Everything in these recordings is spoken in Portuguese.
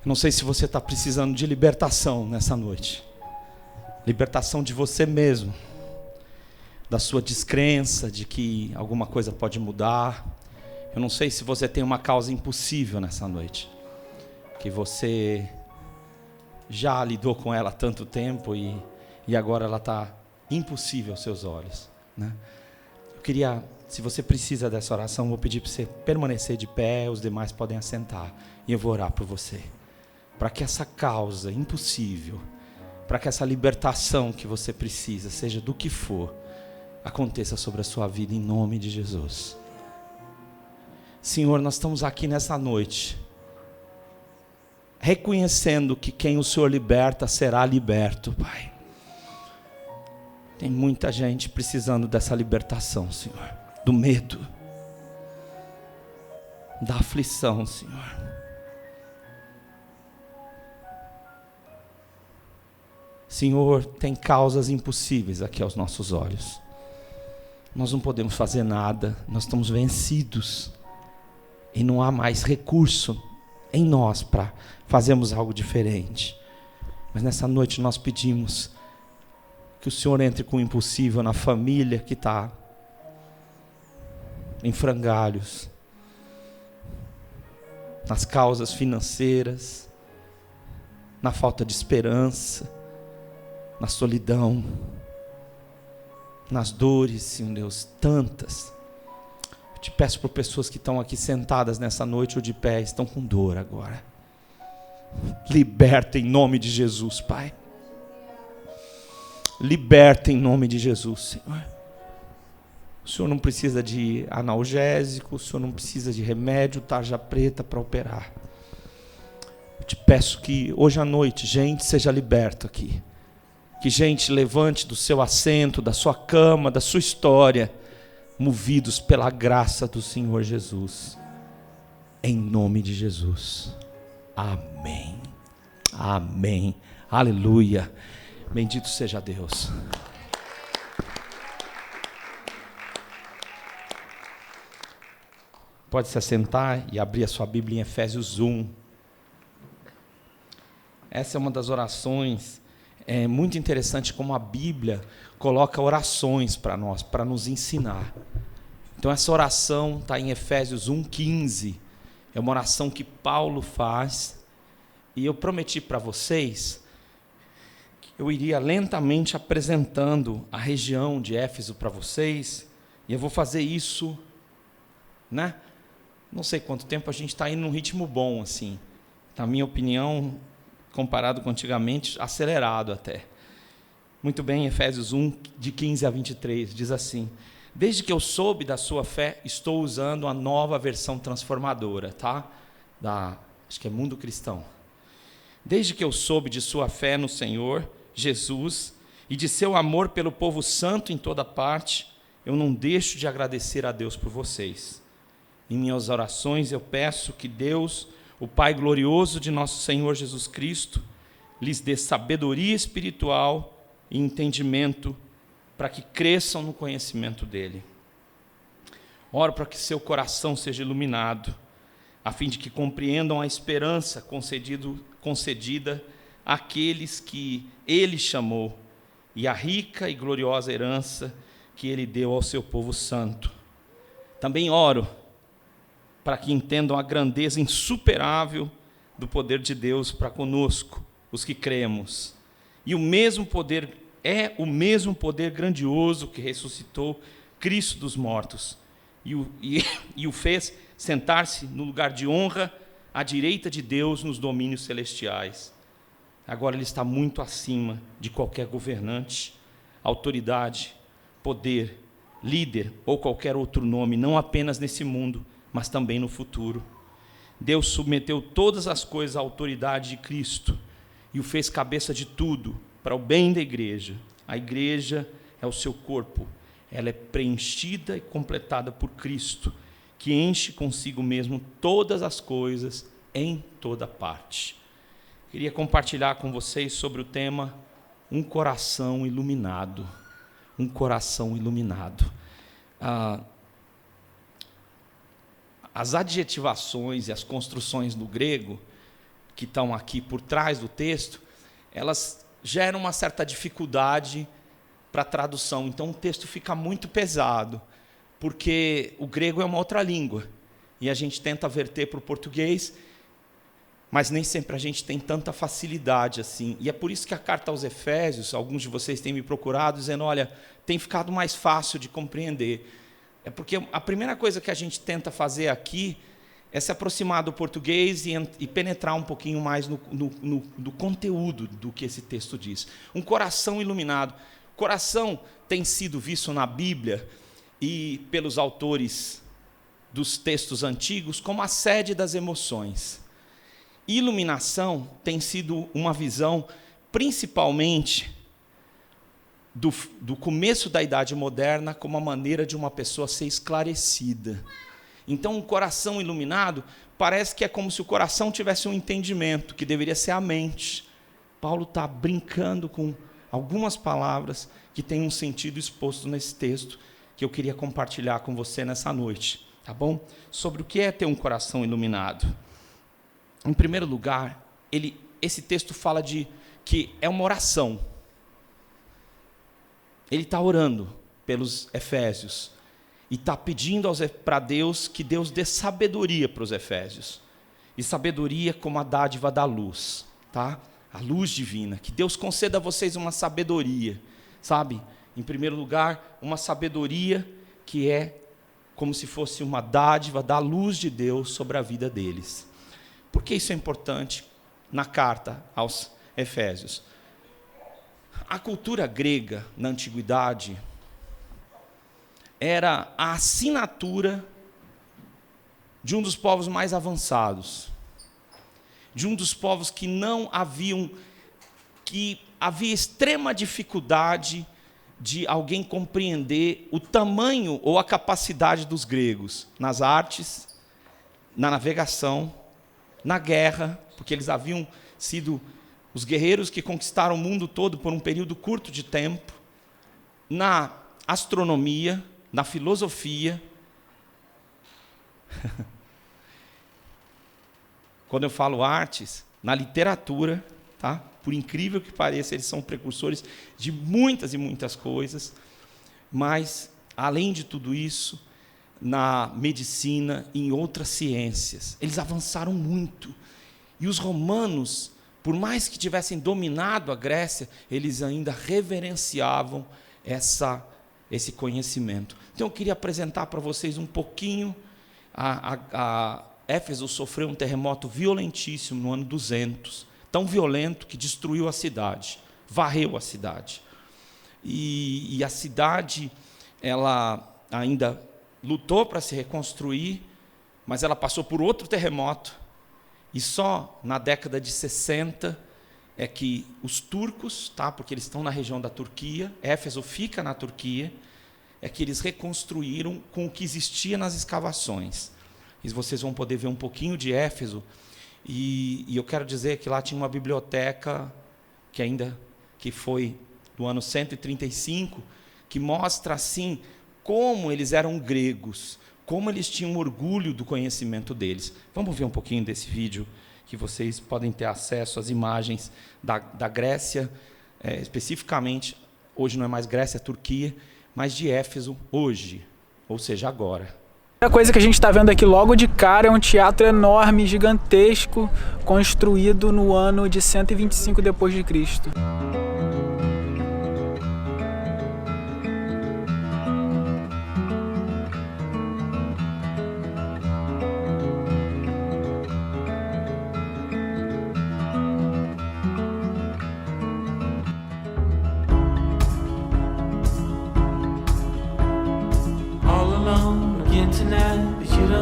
Não sei se você está precisando de libertação nessa noite. Libertação de você mesmo, da sua descrença de que alguma coisa pode mudar. Eu não sei se você tem uma causa impossível nessa noite, que você já lidou com ela há tanto tempo e agora ela está impossível aos seus olhos, né? Eu queria, se você precisa dessa oração, vou pedir para você permanecer de pé, os demais podem assentar, e eu vou orar por você, para que essa causa impossível, para que essa libertação que você precisa, seja do que for, aconteça sobre a sua vida em nome de Jesus. Senhor, nós estamos aqui nessa noite, reconhecendo que quem o Senhor liberta será liberto, Pai. Tem muita gente precisando dessa libertação, Senhor, do medo, da aflição, Senhor. Senhor, tem causas impossíveis aqui aos nossos olhos. Nós não podemos fazer nada, nós estamos vencidos. E não há mais recurso em nós para fazermos algo diferente. Mas nessa noite nós pedimos que o Senhor entre com o impossível na família que está em frangalhos, nas causas financeiras, na falta de esperança, na solidão, nas dores, Senhor Deus, tantas. Eu te peço por pessoas que estão aqui sentadas nessa noite ou de pé, estão com dor agora. Liberta em nome de Jesus, Pai. Liberta em nome de Jesus, Senhor. O Senhor não precisa de analgésico, o Senhor não precisa de remédio, tarja preta para operar. Eu te peço que hoje à noite, gente seja liberta aqui. Que gente levante do seu assento, da sua cama, da sua história, movidos pela graça do Senhor Jesus. Em nome de Jesus. Amém. Amém. Aleluia. Bendito seja Deus. Pode se assentar e abrir a sua Bíblia em Efésios 1. Essa é uma das orações, é muito interessante como a Bíblia coloca orações para nós, para nos ensinar. Então essa oração está em Efésios 1,15. É uma oração que Paulo faz. E eu prometi para vocês que eu iria lentamente apresentando a região de Éfeso para vocês. E eu vou fazer isso, né? Não sei quanto tempo, a gente está indo num ritmo bom, assim. Na minha opinião, comparado com antigamente, acelerado até. Muito bem, Efésios 1, de 15 a 23, diz assim: desde que eu soube da sua fé, estou usando a nova versão transformadora, tá? Acho que é Mundo Cristão. Desde que eu soube de sua fé no Senhor Jesus e de seu amor pelo povo santo em toda parte, eu não deixo de agradecer a Deus por vocês. Em minhas orações eu peço que Deus, o Pai glorioso de nosso Senhor Jesus Cristo, lhes dê sabedoria espiritual e entendimento para que cresçam no conhecimento dele. Oro para que seu coração seja iluminado, a fim de que compreendam a esperança concedida àqueles que ele chamou e a rica e gloriosa herança que ele deu ao seu povo santo. Também oro para que entendam a grandeza insuperável do poder de Deus para conosco, os que cremos. E o mesmo poder grandioso que ressuscitou Cristo dos mortos e o fez sentar-se no lugar de honra à direita de Deus nos domínios celestiais. Agora ele está muito acima de qualquer governante, autoridade, poder, líder ou qualquer outro nome, não apenas nesse mundo, mas também no futuro. Deus submeteu todas as coisas à autoridade de Cristo e o fez cabeça de tudo para o bem da igreja. A igreja é o seu corpo, ela é preenchida e completada por Cristo, que enche consigo mesmo todas as coisas em toda parte. Queria compartilhar com vocês sobre o tema um coração iluminado. Um coração iluminado. As adjetivações e as construções do grego que estão aqui por trás do texto, elas geram uma certa dificuldade para a tradução. Então o texto fica muito pesado, porque o grego é uma outra língua, e a gente tenta verter para o português, mas nem sempre a gente tem tanta facilidade assim. E é por isso que a carta aos Efésios, alguns de vocês têm me procurado, dizendo, olha, tem ficado mais fácil de compreender. É porque a primeira coisa que a gente tenta fazer aqui é se aproximar do português e penetrar um pouquinho mais no conteúdo do que esse texto diz. Um coração iluminado. Coração tem sido visto na Bíblia e pelos autores dos textos antigos como a sede das emoções. Iluminação tem sido uma visão, principalmente, do começo da Idade Moderna, como a maneira de uma pessoa ser esclarecida. Então, um coração iluminado parece que é como se o coração tivesse um entendimento, que deveria ser a mente. Paulo está brincando com algumas palavras que têm um sentido exposto nesse texto, que eu queria compartilhar com você nessa noite, tá bom? Sobre o que é ter um coração iluminado. Em primeiro lugar, esse texto fala de que é uma oração. Ele está orando pelos Efésios e está pedindo para Deus que Deus dê sabedoria para os Efésios. E sabedoria como a dádiva da luz, tá? A luz divina. Que Deus conceda a vocês uma sabedoria, sabe? Em primeiro lugar, uma sabedoria que é como se fosse uma dádiva da luz de Deus sobre a vida deles. Por que isso é importante na carta aos Efésios? A cultura grega, na antiguidade, era a assinatura de um dos povos mais avançados, de um dos povos que havia extrema dificuldade de alguém compreender o tamanho ou a capacidade dos gregos nas artes, na navegação, na guerra, porque eles haviam sido os guerreiros que conquistaram o mundo todo por um período curto de tempo, na astronomia, na filosofia. Quando eu falo artes, na literatura, tá? Por incrível que pareça, eles são precursores de muitas e muitas coisas, mas, além de tudo isso, na medicina e em outras ciências. Eles avançaram muito. E os romanos, por mais que tivessem dominado a Grécia, eles ainda reverenciavam esse conhecimento. Então, eu queria apresentar para vocês um pouquinho. Éfeso sofreu um terremoto violentíssimo no ano 200, tão violento que destruiu a cidade, varreu a cidade. E a cidade, ela ainda lutou para se reconstruir, mas ela passou por outro terremoto, e só na década de 60 é que os turcos, tá, porque eles estão na região da Turquia, Éfeso fica na Turquia, é que eles reconstruíram com o que existia nas escavações. E vocês vão poder ver um pouquinho de Éfeso, e eu quero dizer que lá tinha uma biblioteca, que foi do ano 135, que mostra assim como eles eram gregos, como eles tinham orgulho do conhecimento deles. Vamos ver um pouquinho desse vídeo, que vocês podem ter acesso às imagens da Grécia, especificamente, hoje não é mais Grécia, é Turquia, mas de Éfeso hoje, ou seja, agora. A coisa que a gente está vendo aqui logo de cara é um teatro enorme, gigantesco, construído no ano de 125 depois de Cristo.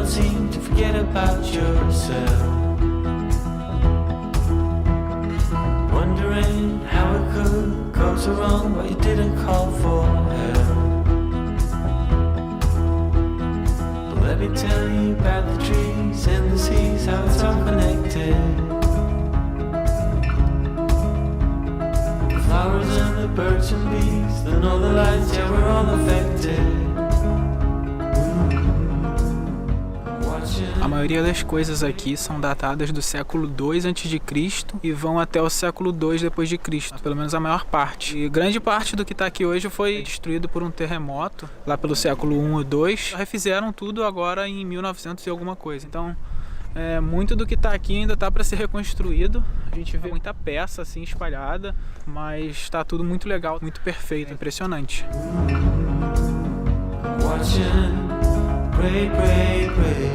Seem to forget about yourself, wondering how it could go so wrong, but you didn't call for help. But let me tell you about the trees and the seas, how it's all connected. The flowers and the birds and bees, the northern lights, yeah, we're all affected. A maioria das coisas aqui são datadas do século II a.C. e vão até o século II depois de Cristo, pelo menos a maior parte. E grande parte do que está aqui hoje foi destruído por um terremoto, lá pelo século I e II. Refizeram tudo agora em 1900 e alguma coisa. Então, muito do que está aqui ainda está para ser reconstruído. A gente vê muita peça assim espalhada, mas está tudo muito legal, muito perfeito, impressionante. Watching, pray, pray, pray.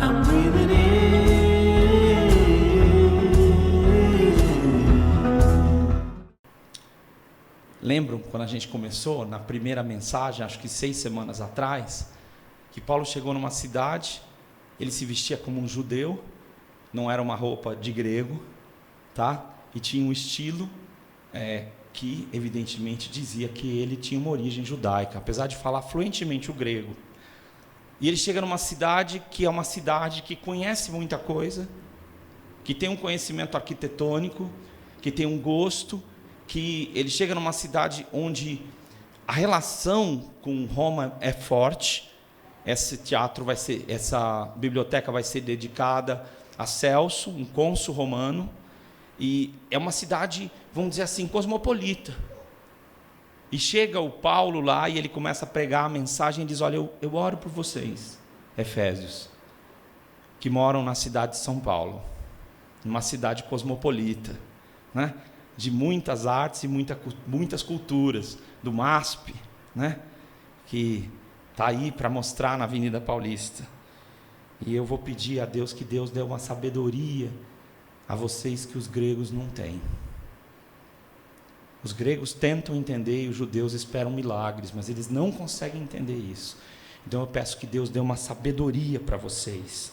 I'm breathing in. Lembram quando a gente começou, na primeira mensagem, acho que 6 semanas atrás, que Paulo chegou numa cidade, ele se vestia como um judeu, não era uma roupa de grego, tá? E tinha um estilo que evidentemente dizia que ele tinha uma origem judaica, apesar de falar fluentemente o grego. E ele chega numa cidade que é uma cidade que conhece muita coisa, que tem um conhecimento arquitetônico, que tem um gosto, que ele chega numa cidade onde a relação com Roma é forte. Essa biblioteca vai ser dedicada a Celso, um cônsul romano, e é uma cidade, vamos dizer assim, cosmopolita. E chega o Paulo lá e ele começa a pregar a mensagem e diz: olha, eu oro por vocês, Efésios, que moram na cidade de São Paulo, uma cidade cosmopolita, né? De muitas artes e muitas culturas, do MASP, né? Que está aí para mostrar na Avenida Paulista. E eu vou pedir a Deus que Deus dê uma sabedoria a vocês que os gregos não têm. Os gregos tentam entender e os judeus esperam milagres, mas eles não conseguem entender isso. Então eu peço que Deus dê uma sabedoria para vocês.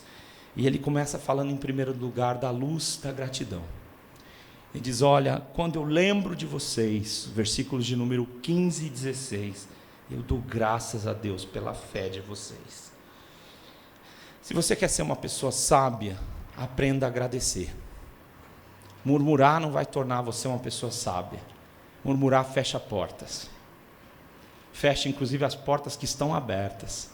E ele começa falando em primeiro lugar da luz da gratidão. Ele diz: olha, quando eu lembro de vocês, versículos de número 15 e 16, eu dou graças a Deus pela fé de vocês. Se você quer ser uma pessoa sábia, aprenda a agradecer. Murmurar não vai tornar você uma pessoa sábia. Murmurar fecha portas. Fecha inclusive as portas que estão abertas.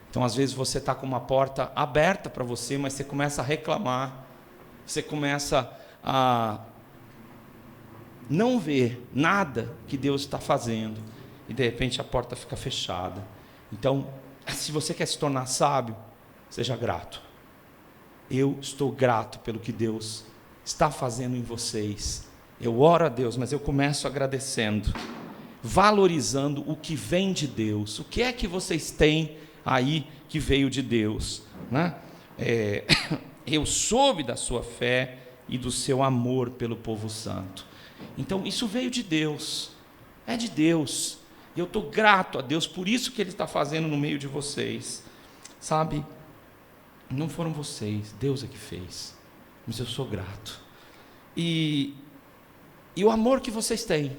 Então às vezes você está com uma porta aberta para você, mas você começa a reclamar. Você começa a não ver nada que Deus está fazendo. E de repente a porta fica fechada. Então, se você quer se tornar sábio, seja grato. Eu estou grato pelo que Deus está fazendo em vocês. Eu oro a Deus, mas eu começo agradecendo, valorizando o que vem de Deus. O que é que vocês têm aí que veio de Deus, né? Eu soube da sua fé e do seu amor pelo povo santo. Então isso veio de Deus, é de Deus. E eu estou grato a Deus por isso que Ele está fazendo no meio de vocês. Sabe, não foram vocês, Deus é que fez. Mas eu sou grato. E o amor que vocês têm.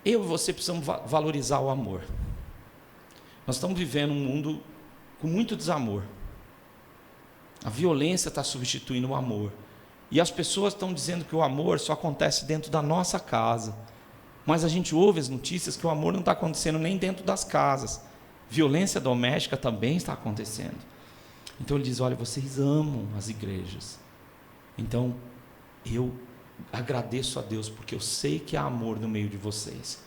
Eu e você precisamos valorizar o amor. Nós estamos vivendo um mundo com muito desamor. A violência está substituindo o amor. E as pessoas estão dizendo que o amor só acontece dentro da nossa casa. Mas a gente ouve as notícias que o amor não está acontecendo nem dentro das casas. Violência doméstica também está acontecendo. Então ele diz: olha, vocês amam as igrejas. Então eu agradeço a Deus porque eu sei que há amor no meio de vocês.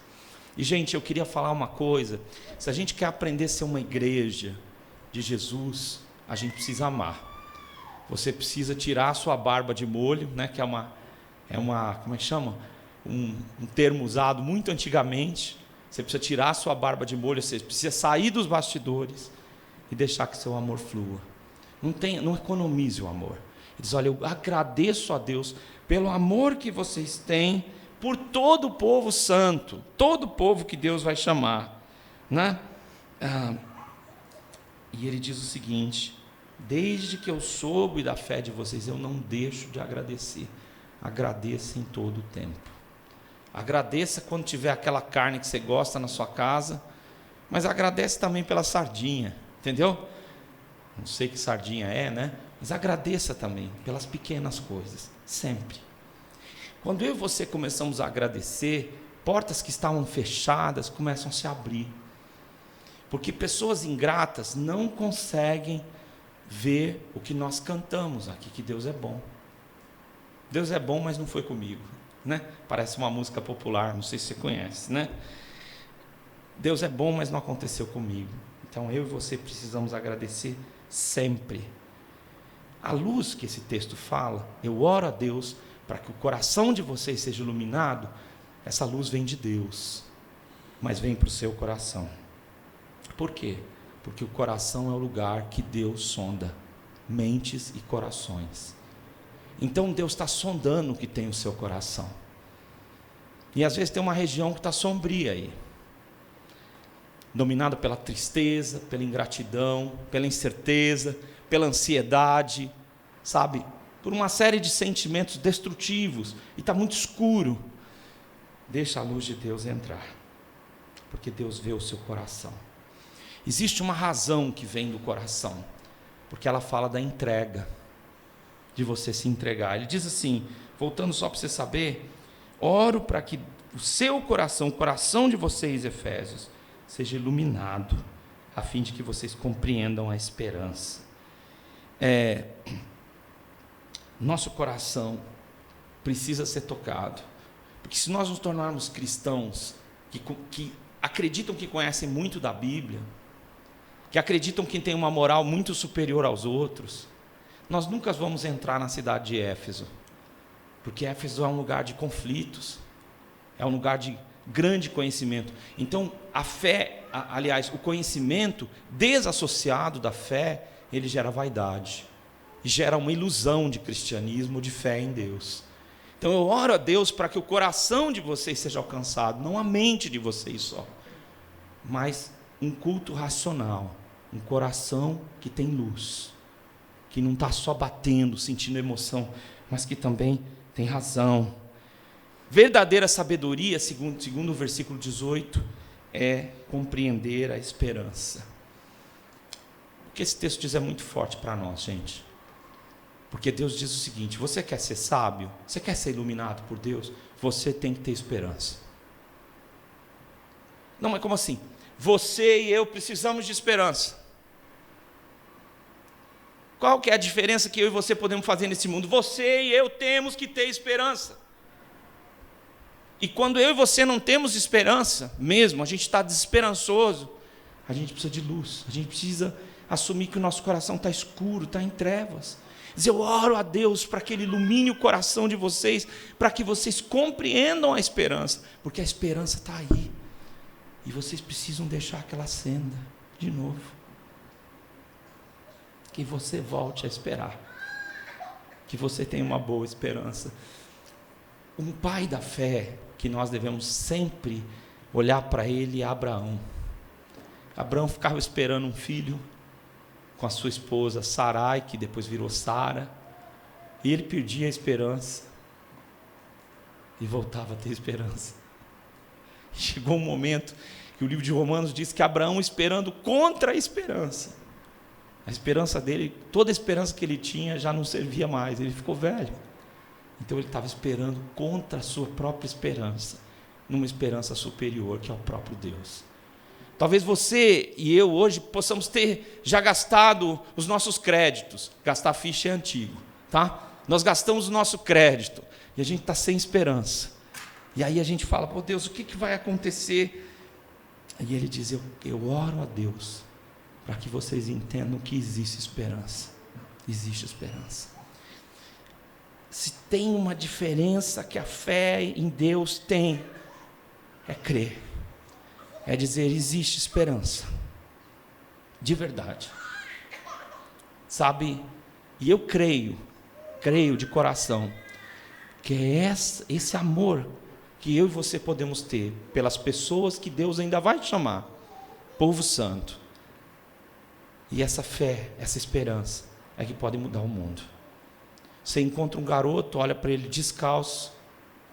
E gente, eu queria falar uma coisa: se a gente quer aprender a ser uma igreja de Jesus, a gente precisa amar. Você precisa tirar a sua barba de molho, né, que é uma como é que chama? Um termo usado muito antigamente. Você precisa tirar a sua barba de molho, você precisa sair dos bastidores e deixar que seu amor flua. Não economize o amor. Ele diz: olha, eu agradeço a Deus pelo amor que vocês têm por todo o povo santo, todo o povo que Deus vai chamar, né? E ele diz o seguinte: desde que eu soube da fé de vocês, eu não deixo de agradecer. Agradeça em todo o tempo. Agradeça quando tiver aquela carne que você gosta na sua casa, mas agradece também pela sardinha, entendeu? Não sei que sardinha é, né? Mas agradeça também pelas pequenas coisas, sempre. Quando eu e você começamos a agradecer, portas que estavam fechadas começam a se abrir. Porque pessoas ingratas não conseguem ver o que nós cantamos aqui, que Deus é bom. Deus é bom, mas não foi comigo, né? Parece uma música popular, não sei se você conhece, né? Deus é bom, mas não aconteceu comigo. Então eu e você precisamos agradecer sempre. À luz que esse texto fala, eu oro a Deus para que o coração de vocês seja iluminado. Essa luz vem de Deus, mas vem para o seu coração. Por quê? Porque o coração é o lugar que Deus sonda mentes e corações. Então Deus está sondando o que tem o seu coração. E às vezes tem uma região que está sombria aí, dominada pela tristeza, pela ingratidão, pela incerteza, pela ansiedade, sabe? Por uma série de sentimentos destrutivos, e está muito escuro. Deixa a luz de Deus entrar, porque Deus vê o seu coração. Existe uma razão que vem do coração, porque ela fala da entrega, de você se entregar. Ele diz assim, voltando só para você saber, oro para que o seu coração, o coração de vocês, Efésios, seja iluminado, a fim de que vocês compreendam a esperança. Nosso coração precisa ser tocado, porque se nós nos tornarmos cristãos que acreditam que conhecem muito da Bíblia, que acreditam que tem uma moral muito superior aos outros, nós nunca vamos entrar na cidade de Éfeso, porque Éfeso é um lugar de conflitos, é um lugar de grande conhecimento. Então a fé, aliás, o conhecimento desassociado da fé, ele gera vaidade, e gera uma ilusão de cristianismo, de fé em Deus. Então eu oro a Deus para que o coração de vocês seja alcançado, não a mente de vocês só, mas um culto racional, um coração que tem luz, que não está só batendo, sentindo emoção, mas que também tem razão. Verdadeira sabedoria, segundo o versículo 18, é compreender a esperança. O que esse texto diz é muito forte para nós, gente. Porque Deus diz o seguinte: você quer ser sábio? Você quer ser iluminado por Deus? Você tem que ter esperança. Não, mas como assim? Você e eu precisamos de esperança. Qual que é a diferença que eu e você podemos fazer nesse mundo? Você e eu temos que ter esperança. E quando eu e você não temos esperança, mesmo, a gente está desesperançoso, a gente precisa de luz, a gente precisa assumir que o nosso coração está escuro, está em trevas. Diz, eu oro a Deus para que Ele ilumine o coração de vocês, para que vocês compreendam a esperança, porque a esperança está aí, e vocês precisam deixar que ela acenda de novo, que você volte a esperar, que você tenha uma boa esperança. Um pai da fé, que nós devemos sempre olhar para ele, é Abraão. Abraão ficava esperando um filho com a sua esposa Sarai, que depois virou Sara, e ele perdia a esperança e voltava a ter esperança. Chegou um momento que o livro de Romanos diz que Abraão, esperando contra a esperança, a esperança dele, toda a esperança que ele tinha já não servia mais, ele ficou velho. Então ele estava esperando contra a sua própria esperança, numa esperança superior, que é o próprio Deus. Talvez você e eu hoje possamos ter já gastado os nossos créditos. Gastar ficha é antigo, tá? Nós gastamos o nosso crédito e a gente está sem esperança. E aí a gente fala, pô Deus, o que vai acontecer? E ele diz, eu oro a Deus para que vocês entendam que existe esperança. Existe esperança. Se tem uma diferença que a fé em Deus tem, é crer. É dizer, existe esperança. De verdade. Sabe? E eu creio de coração, que é esse amor que eu e você podemos ter pelas pessoas que Deus ainda vai chamar, povo santo. E essa fé, essa esperança, é que pode mudar o mundo. Você encontra um garoto, olha para ele descalço,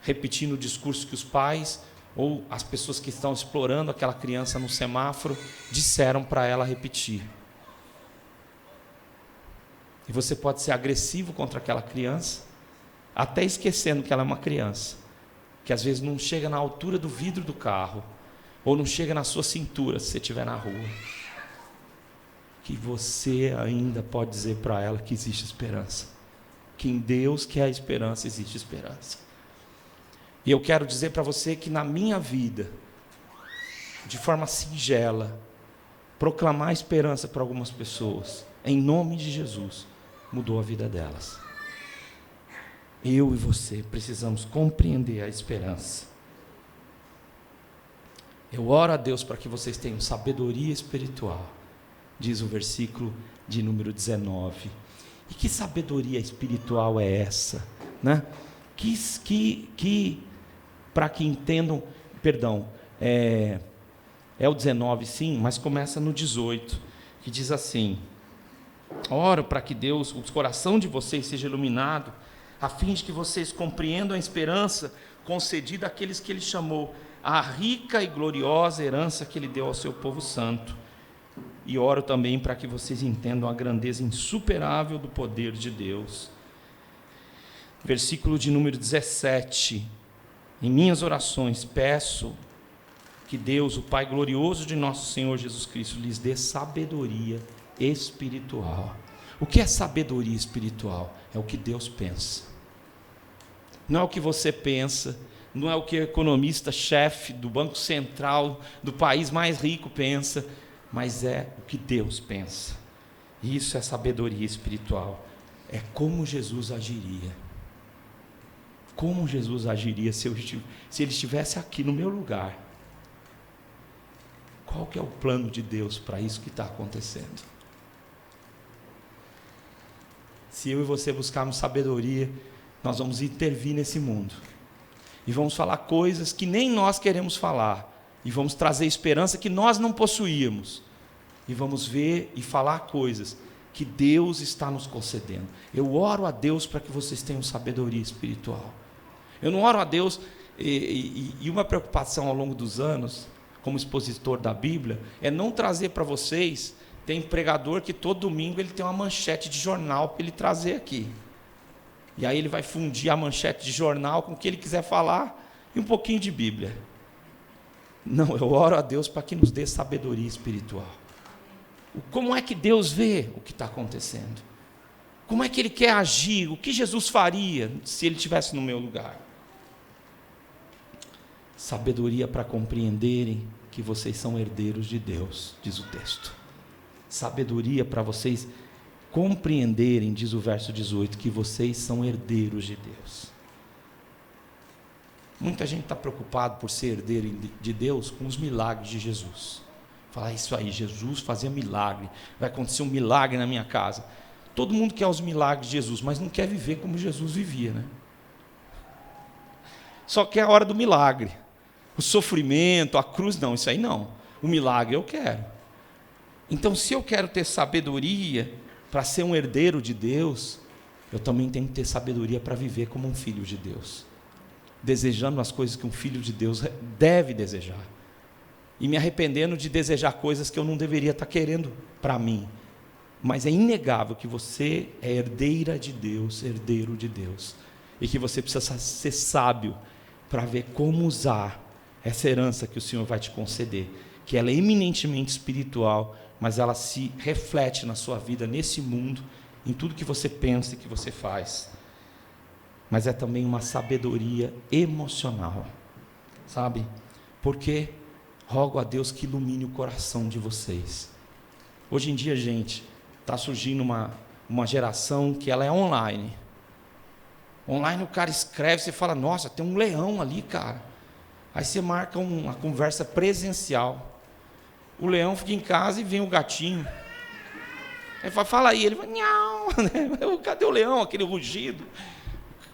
repetindo o discurso que os pais ou as pessoas que estão explorando aquela criança no semáforo disseram para ela repetir. E você pode ser agressivo contra aquela criança, até esquecendo que ela é uma criança, que às vezes não chega na altura do vidro do carro, ou não chega na sua cintura se você estiver na rua. que você ainda pode dizer para ela que existe esperança. Que em Deus, que é a esperança, existe esperança. E eu quero dizer para você que na minha vida, de forma singela, proclamar esperança para algumas pessoas, em nome de Jesus, mudou a vida delas. Eu e você precisamos compreender a esperança. Eu oro a Deus para que vocês tenham sabedoria espiritual, diz o versículo de número 19. E que sabedoria espiritual é essa? Né? Para que entendam, é o 19 sim, mas começa no 18, que diz assim: oro para que Deus, o coração de vocês seja iluminado, a fim de que vocês compreendam a esperança concedida àqueles que Ele chamou, a rica e gloriosa herança que Ele deu ao seu povo santo. E oro também para que vocês entendam a grandeza insuperável do poder de Deus. Versículo de número 17. Em minhas orações peço que Deus, o Pai glorioso de nosso Senhor Jesus Cristo, lhes dê sabedoria espiritual. O que é sabedoria espiritual? É o que Deus pensa. Não é o que você pensa, não é o que o economista-chefe do Banco Central do país mais rico pensa, mas é o que Deus pensa. Isso é sabedoria espiritual. É como Jesus agiria. Como Jesus agiria se Ele estivesse aqui no meu lugar. Qual que é o plano de Deus para isso que está acontecendo? Se eu e você buscarmos sabedoria, nós vamos intervir nesse mundo. E vamos falar coisas que nem nós queremos falar. E vamos trazer esperança que nós não possuíamos. E vamos ver e falar coisas que Deus está nos concedendo. Eu oro a Deus para que vocês tenham sabedoria espiritual. Eu não oro a Deus, e uma preocupação ao longo dos anos, como expositor da Bíblia, é não trazer para vocês, tem pregador que todo domingo ele tem uma manchete de jornal para ele trazer aqui. E aí ele vai fundir a manchete de jornal com o que ele quiser falar e um pouquinho de Bíblia. Não, eu oro a Deus para que nos dê sabedoria espiritual. Como é que Deus vê o que está acontecendo? Como é que Ele quer agir? O que Jesus faria se Ele estivesse no meu lugar? Sabedoria para compreenderem que vocês são herdeiros de Deus, diz o texto. Sabedoria para vocês compreenderem, diz o verso 18, que vocês são herdeiros de Deus. Muita gente está preocupado por ser herdeiro de Deus com os milagres de Jesus. Falar isso aí, Jesus fazia milagre, vai acontecer um milagre na minha casa. Todo mundo quer os milagres de Jesus, mas não quer viver como Jesus vivia, né? Só quer a hora do milagre. O sofrimento, a cruz, não, isso aí não. O milagre eu quero. Então, se eu quero ter sabedoria para ser um herdeiro de Deus, eu também tenho que ter sabedoria para viver como um filho de Deus, desejando as coisas que um filho de Deus deve desejar, e me arrependendo de desejar coisas que eu não deveria estar querendo para mim. Mas é inegável que você é herdeira de Deus, herdeiro de Deus, e que você precisa ser sábio para ver como usar essa herança que o Senhor vai te conceder, que ela é eminentemente espiritual, mas ela se reflete na sua vida, nesse mundo, em tudo que você pensa e que você faz. Mas é também uma sabedoria emocional, sabe? Porque rogo a Deus que ilumine o coração de vocês. Hoje em dia, gente, está surgindo uma geração que ela é online. Online o cara escreve, você fala, nossa, tem um leão ali, cara. Aí você marca uma conversa presencial. O leão fica em casa e vem o gatinho. Aí fala aí, ele fala, não, cadê o leão, aquele rugido?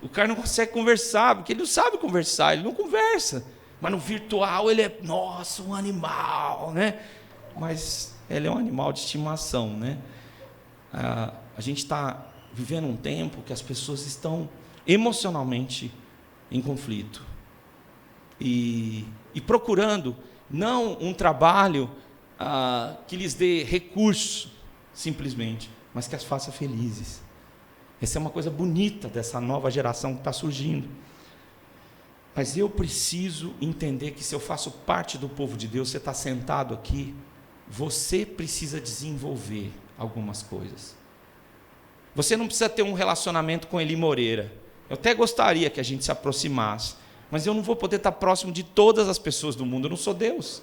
O cara não consegue conversar, porque ele não sabe conversar, ele não conversa. Mas no virtual ele é, nossa, um animal, né? Mas ele é um animal de estimação, né? A gente está vivendo um tempo que as pessoas estão emocionalmente em conflito. E procurando, não um trabalho que lhes dê recurso, simplesmente, mas que as faça felizes. Essa é uma coisa bonita dessa nova geração que está surgindo. Mas eu preciso entender que se eu faço parte do povo de Deus, você está sentado aqui, você precisa desenvolver algumas coisas. Você não precisa ter um relacionamento com Eli Moreira. Eu até gostaria que a gente se aproximasse, mas eu não vou poder estar próximo de todas as pessoas do mundo, eu não sou Deus.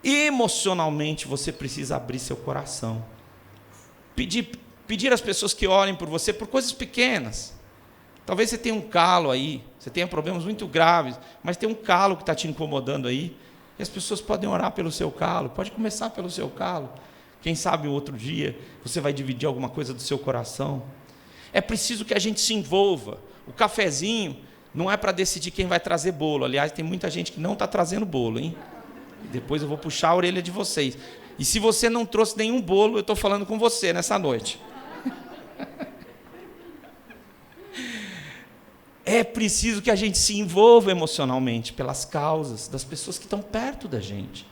Emocionalmente você precisa abrir seu coração. Pedir às pessoas que orem por você por coisas pequenas. Talvez você tenha um calo aí, você tenha problemas muito graves, mas tem um calo que está te incomodando aí, e as pessoas podem orar pelo seu calo, pode começar pelo seu calo. Quem sabe um outro dia você vai dividir alguma coisa do seu coração. É preciso que a gente se envolva. O cafezinho não é para decidir quem vai trazer bolo. Aliás, tem muita gente que não está trazendo bolo, hein? Depois eu vou puxar a orelha de vocês. E se você não trouxe nenhum bolo, eu estou falando com você nessa noite. É preciso que a gente se envolva emocionalmente pelas causas das pessoas que estão perto da gente.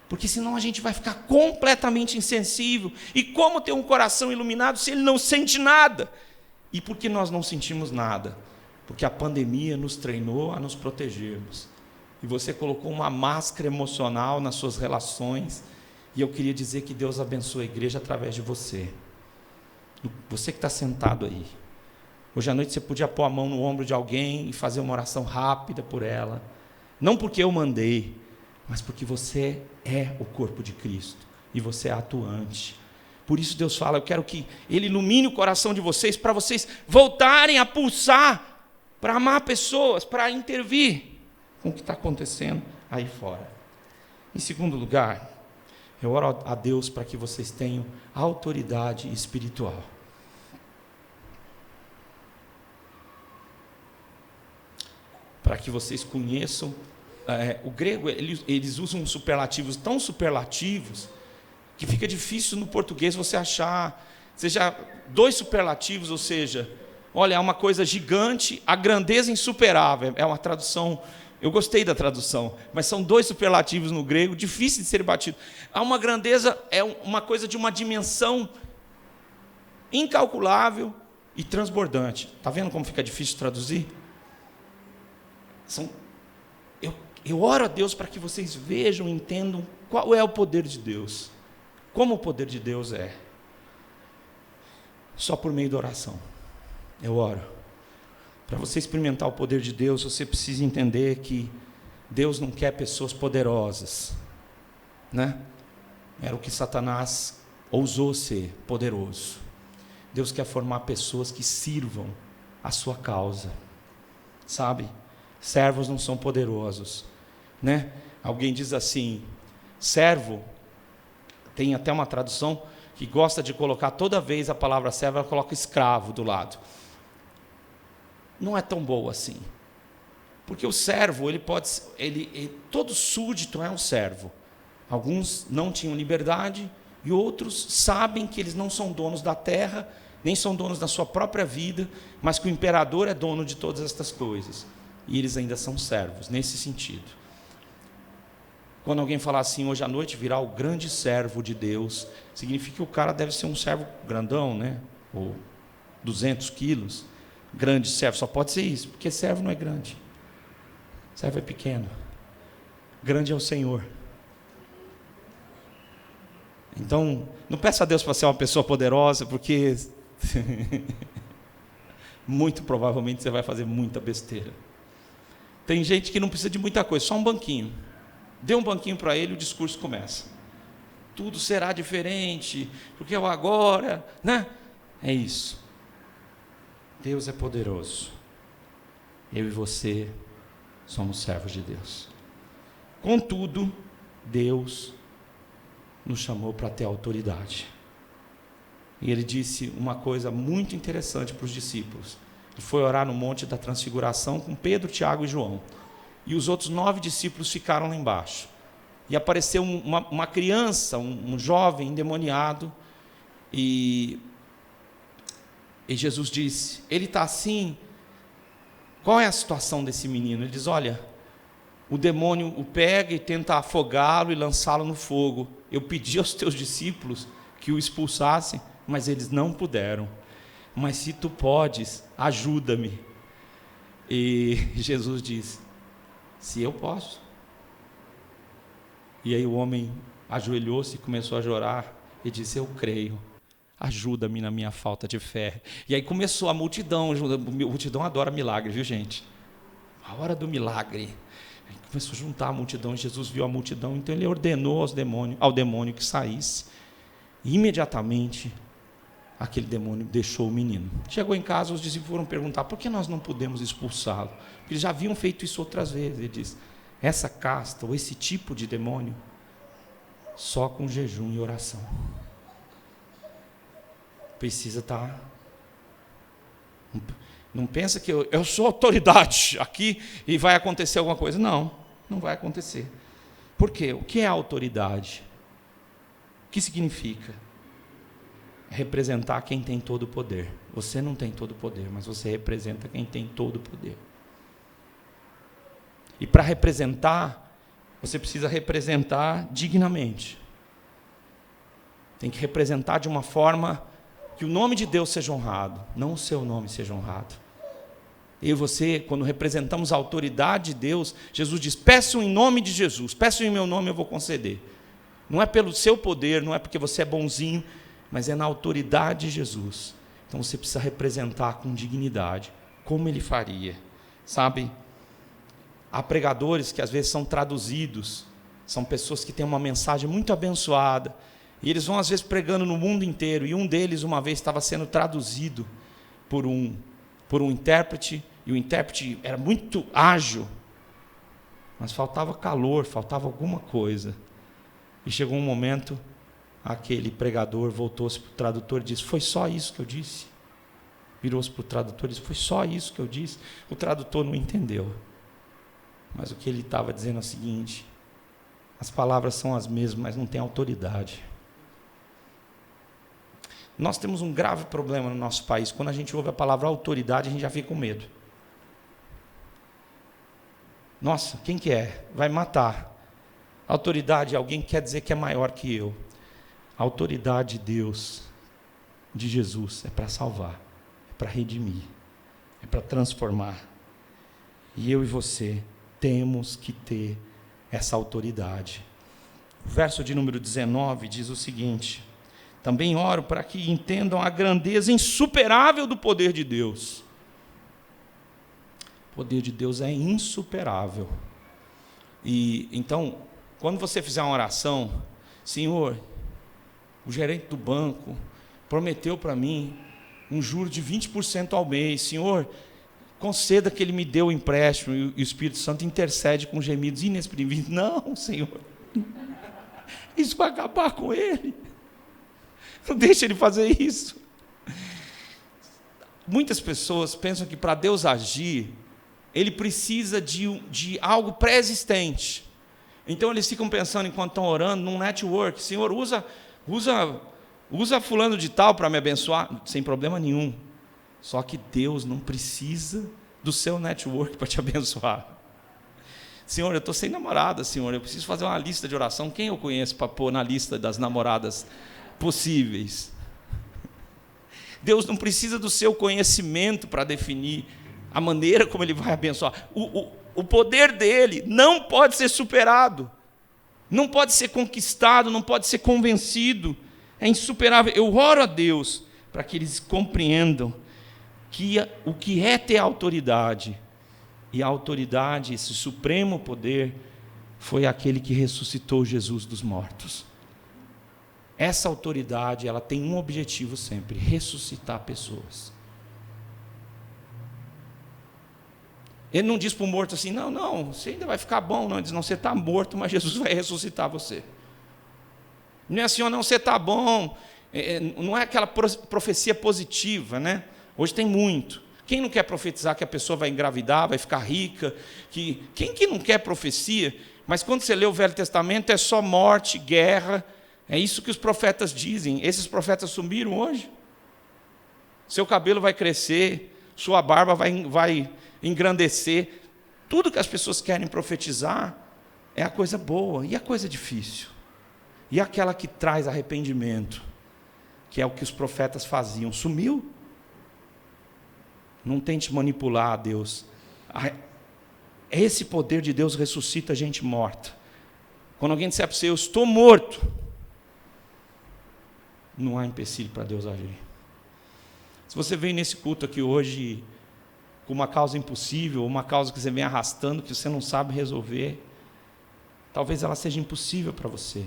Porque senão a gente vai ficar completamente insensível. E como ter um coração iluminado se ele não sente nada? E por que nós não sentimos nada? Porque a pandemia nos treinou a nos protegermos. E você colocou uma máscara emocional nas suas relações. E eu queria dizer que Deus abençoe a igreja através de você. Você que está sentado aí. Hoje à noite você podia pôr a mão no ombro de alguém e fazer uma oração rápida por ela. Não porque eu mandei, mas porque você é o corpo de Cristo e você é atuante. Por isso Deus fala, eu quero que Ele ilumine o coração de vocês, para vocês voltarem a pulsar, para amar pessoas, para intervir com o que está acontecendo aí fora. Em segundo lugar, eu oro a Deus para que vocês tenham autoridade espiritual. Para que vocês conheçam, o grego, eles usam superlativos tão superlativos, que fica difícil no português você achar, seja dois superlativos, ou seja, olha, é uma coisa gigante, a grandeza insuperável, é uma tradução, eu gostei da tradução, mas são dois superlativos no grego, difícil de ser batido. Há uma grandeza, é uma coisa de uma dimensão incalculável e transbordante. Está vendo como fica difícil de traduzir? Eu oro a Deus para que vocês vejam, entendam qual é o poder de Deus, como o poder de Deus é. Só por meio da oração. Eu oro. Para você experimentar o poder de Deus, você precisa entender que Deus não quer pessoas poderosas, né? Era o que Satanás ousou ser, poderoso. Deus quer formar pessoas que sirvam a sua causa, sabe? Servos não são poderosos, né? Alguém diz assim, servo, tem até uma tradução que gosta de colocar toda vez a palavra servo, ela coloca escravo do lado. Não é tão boa assim, porque o servo, todo súdito é um servo. Alguns não tinham liberdade e outros sabem que eles não são donos da terra, nem são donos da sua própria vida, mas que o imperador é dono de todas estas coisas. E eles ainda são servos, nesse sentido. Quando alguém falar assim, hoje à noite virá o grande servo de Deus, significa que o cara deve ser um servo grandão, né? Ou 200 quilos. Grande servo, só pode ser isso, porque servo não é grande. Servo é pequeno. Grande é o Senhor. Então, não peça a Deus para ser uma pessoa poderosa, porque muito provavelmente você vai fazer muita besteira. Tem gente que não precisa de muita coisa, só um banquinho. Dê um banquinho para ele e o discurso começa. Tudo será diferente, porque eu agora, né? É isso. Deus é poderoso. Eu e você somos servos de Deus. Contudo, Deus nos chamou para ter autoridade. E Ele disse uma coisa muito interessante para os discípulos. Ele foi orar no Monte da Transfiguração com Pedro, Tiago e João. E os outros 9 discípulos ficaram lá embaixo. E apareceu uma criança, um jovem endemoniado. E Jesus disse, ele está assim, qual é a situação desse menino? Ele diz, olha, o demônio o pega e tenta afogá-lo e lançá-lo no fogo. Eu pedi aos teus discípulos que o expulsassem, mas eles não puderam. Mas se tu podes, ajuda-me. E Jesus disse, se eu posso. E aí o homem ajoelhou-se e começou a chorar. e disse: eu creio, ajuda-me na minha falta de fé. E aí começou a multidão adora milagre, viu, gente? A hora do milagre. Aí começou a juntar a multidão, Jesus viu a multidão, então ele ordenou ao demônio que saísse. E imediatamente, aquele demônio deixou o menino. Chegou em casa, os discípulos foram perguntar: por que nós não podemos expulsá-lo? Porque eles já haviam feito isso outras vezes. Ele diz: essa casta, ou esse tipo de demônio, só com jejum e oração. Precisa estar... Não pensa que eu sou autoridade aqui e vai acontecer alguma coisa. Não, não vai acontecer. Por quê? O que é autoridade? O que significa? Representar quem tem todo o poder. Você não tem todo o poder, mas você representa quem tem todo o poder. E para representar, você precisa representar dignamente. Tem que representar de uma forma que o nome de Deus seja honrado, não o seu nome seja honrado. Eu e você, quando representamos a autoridade de Deus, Jesus diz: peçam em nome de Jesus, peçam em meu nome, eu vou conceder. Não é pelo seu poder, não é porque você é bonzinho, mas é na autoridade de Jesus. Então você precisa representar com dignidade, como ele faria. Sabe, há pregadores que às vezes são traduzidos, são pessoas que têm uma mensagem muito abençoada, e eles vão às vezes pregando no mundo inteiro, e um deles uma vez estava sendo traduzido por um intérprete, e o intérprete era muito ágil, mas faltava calor, faltava alguma coisa. E chegou um momento, aquele pregador voltou-se para o tradutor e disse: foi só isso que eu disse? Virou-se para o tradutor e disse: foi só isso que eu disse? O tradutor não entendeu, mas o que ele estava dizendo é o seguinte: as palavras são as mesmas, mas não tem autoridade. Nós temos um grave problema no nosso país. Quando a gente ouve a palavra autoridade, a gente já fica com medo. Nossa, quem que é? Vai matar. Autoridade é alguém que quer dizer que é maior que eu. A autoridade de Deus, de Jesus, é para salvar, é para redimir, é para transformar. E eu e você temos que ter essa autoridade. O verso de número 19 diz o seguinte: também oro para que entendam a grandeza insuperável do poder de Deus. O poder de Deus é insuperável. E então, quando você fizer uma oração: Senhor, o gerente do banco prometeu para mim um juro de 20% ao mês. Senhor, conceda que ele me dê o empréstimo. E o Espírito Santo intercede com gemidos inexprimíveis. Não, Senhor, isso vai acabar com ele. Não deixa ele fazer isso. Muitas pessoas pensam que para Deus agir, ele precisa de algo pré-existente. Então eles ficam pensando, enquanto estão orando, num network: Senhor, usa fulano de tal para me abençoar. Sem problema nenhum. Só que Deus não precisa do seu network para te abençoar. Senhor, eu estou sem namorada, Senhor, eu preciso fazer uma lista de oração. Quem eu conheço para pôr na lista das namoradas possíveis? Deus não precisa do seu conhecimento para definir a maneira como ele vai abençoar. O poder dele não pode ser superado, não pode ser conquistado, não pode ser convencido, é insuperável. Eu oro a Deus para que eles compreendam o que é ter autoridade. E a autoridade, esse supremo poder, foi aquele que ressuscitou Jesus dos mortos. Essa autoridade, ela tem um objetivo sempre: ressuscitar pessoas. Ele não diz para o morto assim: não, você ainda vai ficar bom. Não, ele diz: não, você está morto, mas Jesus vai ressuscitar você. Não é assim: não, você está bom. Não é aquela profecia positiva, né? Hoje tem muito. Quem não quer profetizar que a pessoa vai engravidar, vai ficar rica? Quem que não quer profecia? Mas quando você lê o Velho Testamento, é só morte, guerra. É isso que os profetas dizem. Esses profetas sumiram hoje. Seu cabelo vai crescer, sua barba vai engrandecer. Tudo que as pessoas querem profetizar é a coisa boa. E a coisa difícil? E aquela que traz arrependimento? Que é o que os profetas faziam. Sumiu. Não tente manipular a Deus. Esse poder de Deus ressuscita gente morta. Quando alguém disser para você: eu estou morto, não há empecilho para Deus agir. Se você vem nesse culto aqui hoje com uma causa impossível, uma causa que você vem arrastando, que você não sabe resolver, talvez ela seja impossível para você,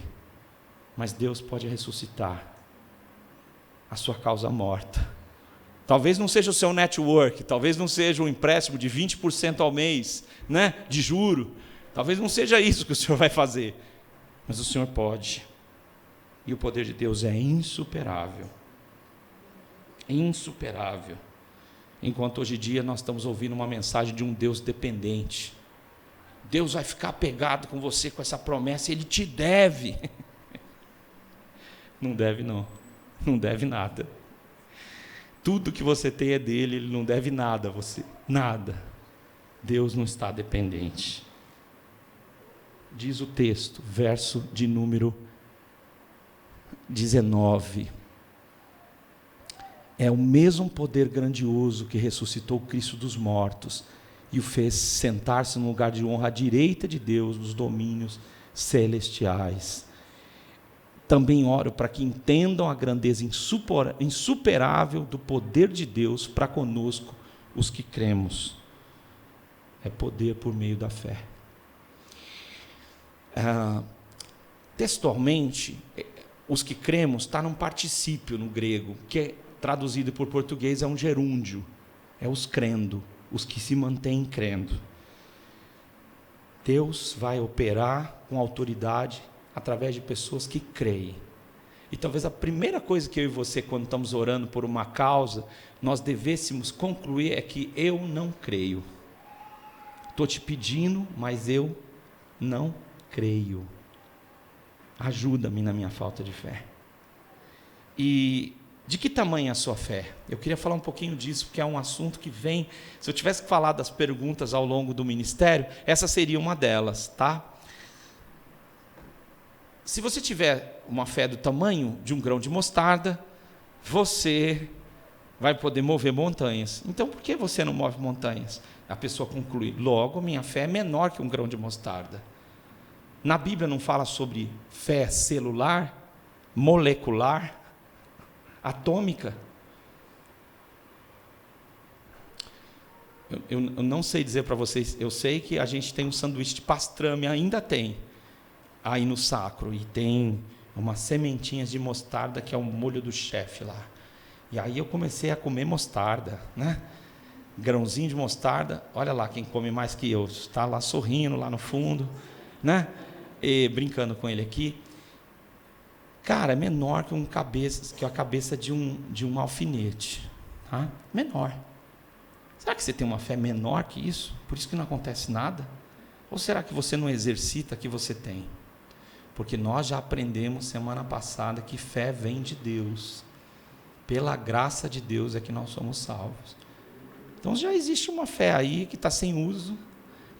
mas Deus pode ressuscitar a sua causa morta. Talvez não seja o seu network, talvez não seja um empréstimo de 20% ao mês, né, de juro, talvez não seja isso que o Senhor vai fazer, mas o Senhor pode, e o poder de Deus é insuperável, insuperável. Enquanto hoje em dia nós estamos ouvindo uma mensagem de um Deus dependente. Deus vai ficar apegado com você com essa promessa, Ele te deve. Não deve não, não deve nada. Tudo que você tem é dele, Ele não deve nada a você, nada. Deus não está dependente. Diz o texto, verso de número 19. É o mesmo poder grandioso que ressuscitou Cristo dos mortos e o fez sentar-se no lugar de honra à direita de Deus nos domínios celestiais. Também oro para que entendam a grandeza insuperável do poder de Deus para conosco, os que cremos. É poder por meio da fé. Textualmente, os que cremos está num particípio no grego, que é traduzido por português é um gerúndio, é os crendo, os que se mantêm crendo. Deus vai operar com autoridade através de pessoas que creem. E talvez a primeira coisa que eu e você, quando estamos orando por uma causa, nós devêssemos concluir é que eu não creio. Estou te pedindo, mas eu não creio. Ajuda-me na minha falta de fé. E de que tamanho é a sua fé? Eu queria falar um pouquinho disso, porque é um assunto que vem... Se eu tivesse que falar das perguntas ao longo do ministério, essa seria uma delas, tá? Se você tiver uma fé do tamanho de um grão de mostarda, você vai poder mover montanhas. Então, por que você não move montanhas? A pessoa conclui, logo, minha fé é menor que um grão de mostarda. Na Bíblia não fala sobre fé celular, molecular, atômica. Eu não sei dizer para vocês, eu sei que a gente tem um sanduíche de pastrame, ainda tem, aí no Sacro, e tem umas sementinhas de mostarda, que é o molho do chefe lá. E aí eu comecei a comer mostarda, né? Grãozinho de mostarda, olha lá quem come mais que eu, está lá sorrindo lá no fundo, né? E brincando com ele aqui. Cara, é menor que a cabeça de um alfinete. Tá? Menor. Será que você tem uma fé menor que isso? Por isso que não acontece nada? Ou será que você não exercita a que você tem? Porque nós já aprendemos semana passada que fé vem de Deus. Pela graça de Deus é que nós somos salvos. Então já existe uma fé aí que está sem uso,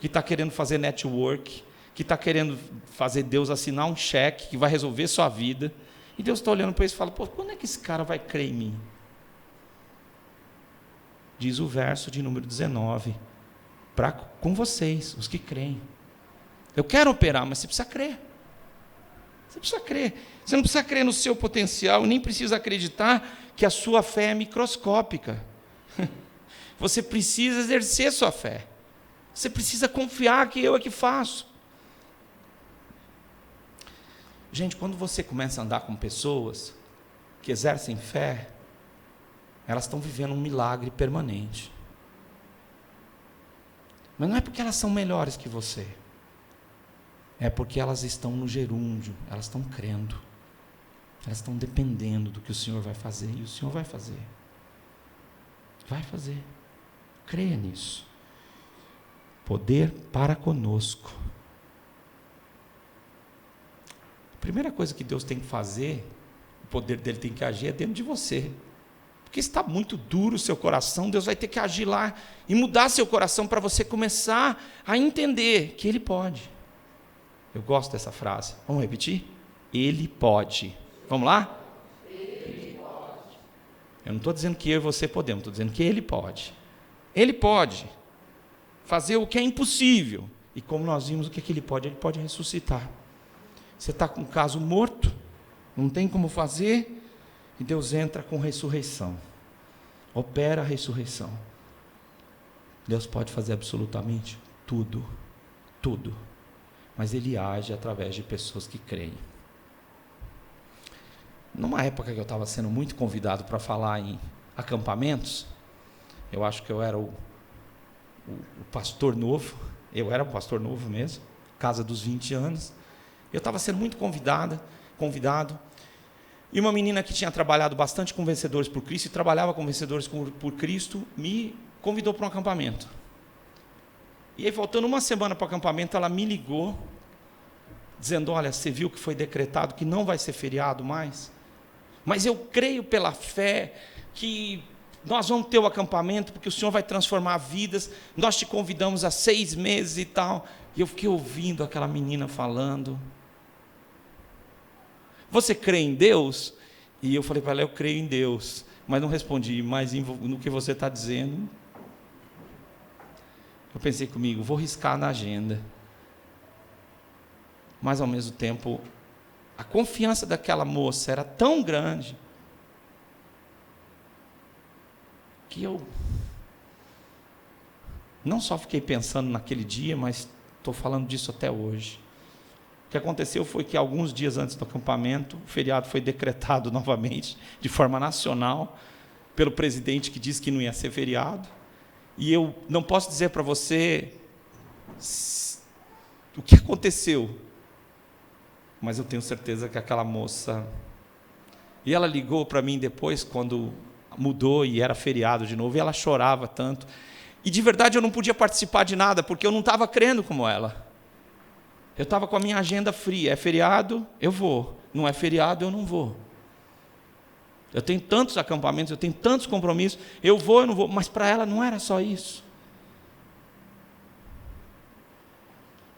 que está querendo fazer network, que está querendo fazer Deus assinar um cheque que vai resolver sua vida, e Deus está olhando para isso e fala, pô, quando é que esse cara vai crer em mim? Diz o verso de número 19, com vocês, os que creem. Eu quero operar, mas você precisa crer. Você precisa crer. Você não precisa crer no seu potencial, nem precisa acreditar que a sua fé é microscópica. Você precisa exercer sua fé. Você precisa confiar que eu é que faço. Gente, quando você começa a andar com pessoas que exercem fé, elas estão vivendo um milagre permanente. Mas não é porque elas são melhores que você. É porque elas estão no gerúndio, elas estão crendo. Elas estão dependendo do que o Senhor vai fazer, e o Senhor vai fazer. Vai fazer. Creia nisso. Poder para conosco. A primeira coisa que Deus tem que fazer, o poder dele tem que agir, é dentro de você. Porque está muito duro o seu coração, Deus vai ter que agir lá e mudar seu coração para você começar a entender que Ele pode. Eu gosto dessa frase. Vamos repetir? Ele pode. Vamos lá? Ele pode. Eu não estou dizendo que eu e você podemos, estou dizendo que Ele pode. Ele pode fazer o que é impossível. E como nós vimos, o que Ele pode ressuscitar. Você está com um caso morto, não tem como fazer, E Deus entra com ressurreição, opera a ressurreição. Deus pode fazer absolutamente tudo, tudo, mas Ele age através de pessoas que creem. Numa época que eu estava sendo muito convidado para falar em acampamentos, eu acho que eu era o pastor novo, eu era o pastor novo mesmo, casa dos 20 anos, eu estava sendo muito convidado, e uma menina que tinha trabalhado bastante com Vencedores por Cristo, e trabalhava com Vencedores por Cristo, me convidou para um acampamento. E aí, faltando uma semana para o acampamento, ela me ligou, dizendo: olha, você viu que foi decretado que não vai ser feriado mais? Mas eu creio pela fé que nós vamos ter o acampamento, porque o Senhor vai transformar vidas, nós te convidamos há 6 meses e tal. E eu fiquei ouvindo aquela menina falando: você crê em Deus? E eu falei para ela: eu creio em Deus, mas não respondi, mas no que você está dizendo, eu pensei comigo, vou riscar na agenda. Mas ao mesmo tempo, a confiança daquela moça era tão grande, que eu não só fiquei pensando naquele dia, mas estou falando disso até hoje. O que aconteceu foi que alguns dias antes do acampamento, o feriado foi decretado novamente, de forma nacional, pelo presidente que disse que não ia ser feriado. E eu não posso dizer para você o que aconteceu, mas eu tenho certeza que aquela moça... E ela ligou para mim depois, quando mudou e era feriado de novo, e ela chorava tanto. E de verdade eu não podia participar de nada, porque eu não estava crendo como ela. Eu estava com a minha agenda fria. É feriado, eu vou. Não é feriado, eu não vou. Eu tenho tantos acampamentos, eu tenho tantos compromissos, eu vou, eu não vou. Mas para ela não era só isso.